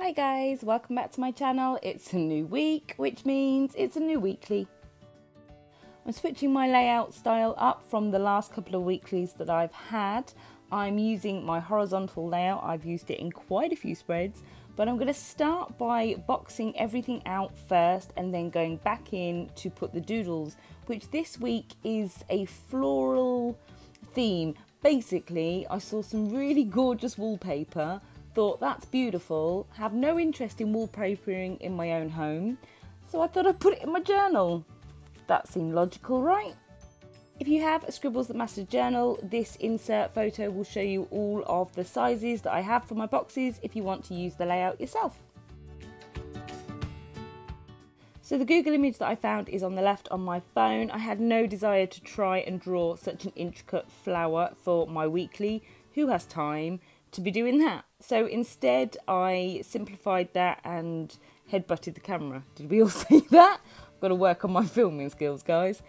Hi guys, welcome back to my channel. It's a new week, which means it's a new weekly. I'm switching my layout style up from the last couple of weeklies that I've had. I'm using my horizontal layout. I've used it in quite a few spreads, but I'm going to start by boxing everything out first and then going back in to put the doodles, which this week is a floral theme. Basically, I saw some really gorgeous wallpaper, thought that's beautiful, have no interest in wallpapering in my own home, so I thought I'd put it in my journal. That seemed logical, right? If you have a Scribbles That Matters journal, this insert photo will show you all of the sizes that I have for my boxes if you want to use the layout yourself. So the Google image that I found is on the left on my phone. I had no desire to try and draw such an intricate flower for my weekly. Who has time to be doing that? So instead I simplified that and headbutted the camera. Did we all see that? I've got to work on my filming skills, guys.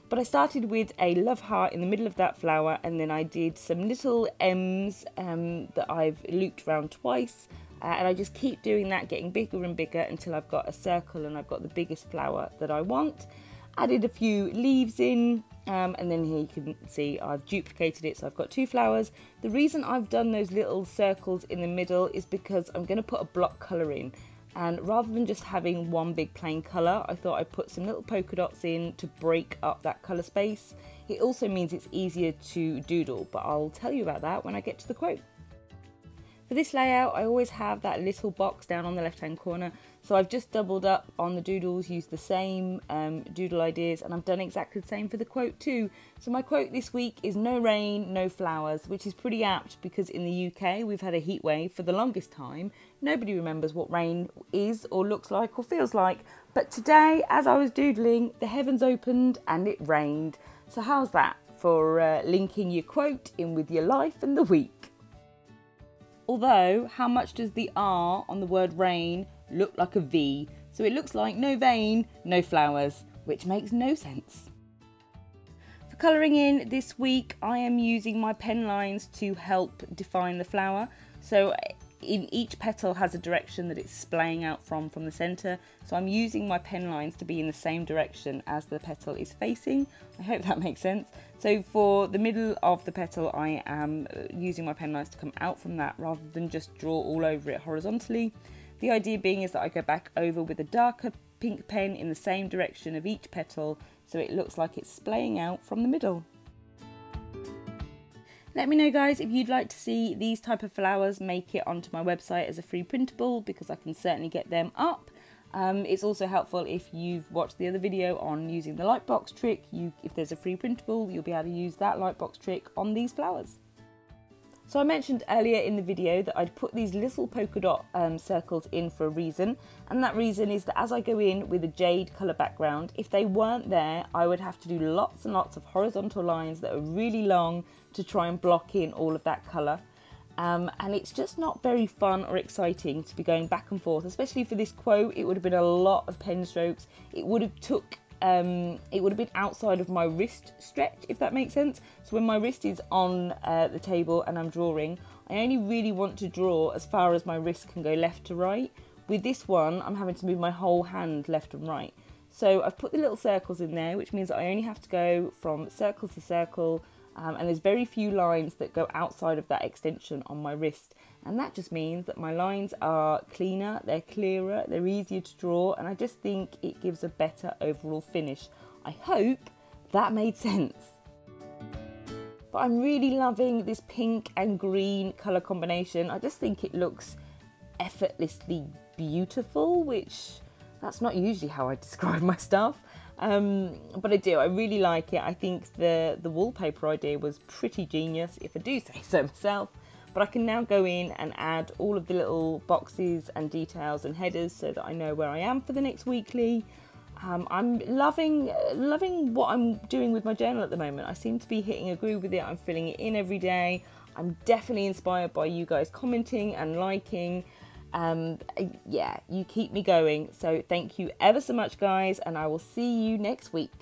But I started with a love heart in the middle of that flower, and then I did some little M's that I've looped around twice, and I just keep doing that, getting bigger and bigger until I've got a circle and I've got the biggest flower that I want. Added a few leaves in, and then here you can see I've duplicated it, so I've got two flowers. The reason I've done those little circles in the middle is because I'm going to put a block colour in, and rather than just having one big plain colour, I thought I'd put some little polka dots in to break up that colour space. It also means it's easier to doodle, but I'll tell you about that when I get to the quote. For this layout, I always have that little box down on the left hand corner, so I've just doubled up on the doodles, used the same doodle ideas, and I've done exactly the same for the quote too. So my quote this week is "No rain, no flowers," which is pretty apt because in the UK we've had a heat wave for the longest time. Nobody remembers what rain is or looks like or feels like, but today as I was doodling, the heavens opened and it rained. So how's that for linking your quote in with your life and the week? Although, how much does the R on the word rain look like a V? So it looks like no vein, no flowers, which makes no sense. For colouring in this week, I am using my pen lines to help define the flower. So in each petal has a direction that it's splaying out from the centre. So I'm using my pen lines to be in the same direction as the petal is facing. I hope that makes sense. So for the middle of the petal, I am using my pen lines to come out from that rather than just draw all over it horizontally. The idea being is that I go back over with a darker pink pen in the same direction of each petal, so it looks like it's splaying out from the middle. Let me know, guys, if you'd like to see these type of flowers make it onto my website as a free printable, because I can certainly get them up. It's also helpful if you've watched the other video on using the lightbox trick. If there's a free printable, you'll be able to use that lightbox trick on these flowers. So I mentioned earlier in the video that I'd put these little polka dot circles in for a reason, and that reason is that as I go in with a jade colour background, if they weren't there, I would have to do lots and lots of horizontal lines that are really long to try and block in all of that colour. And it's just not very fun or exciting to be going back and forth, especially for this quote. It would have been a lot of pen strokes. It would have been outside of my wrist stretch, if that makes sense. So when my wrist is on the table and I'm drawing, I only really want to draw as far as my wrist can go left to right. With this one, I'm having to move my whole hand left and right. So I've put the little circles in there, which means that I only have to go from circle to circle, and there's very few lines that go outside of that extension on my wrist. And that just means that my lines are cleaner, they're clearer, they're easier to draw, and I just think it gives a better overall finish. I hope that made sense. But I'm really loving this pink and green colour combination. I just think it looks effortlessly beautiful, which that's not usually how I describe my stuff. But I do, I really like it. I think the wallpaper idea was pretty genius, if I do say so myself. But I can now go in and add all of the little boxes and details and headers so that I know where I am for the next weekly. I'm loving what I'm doing with my journal at the moment. I seem to be hitting a groove with it. I'm filling it in every day. I'm definitely inspired by you guys commenting and liking. Yeah, you keep me going. So thank you ever so much, guys, and I will see you next week.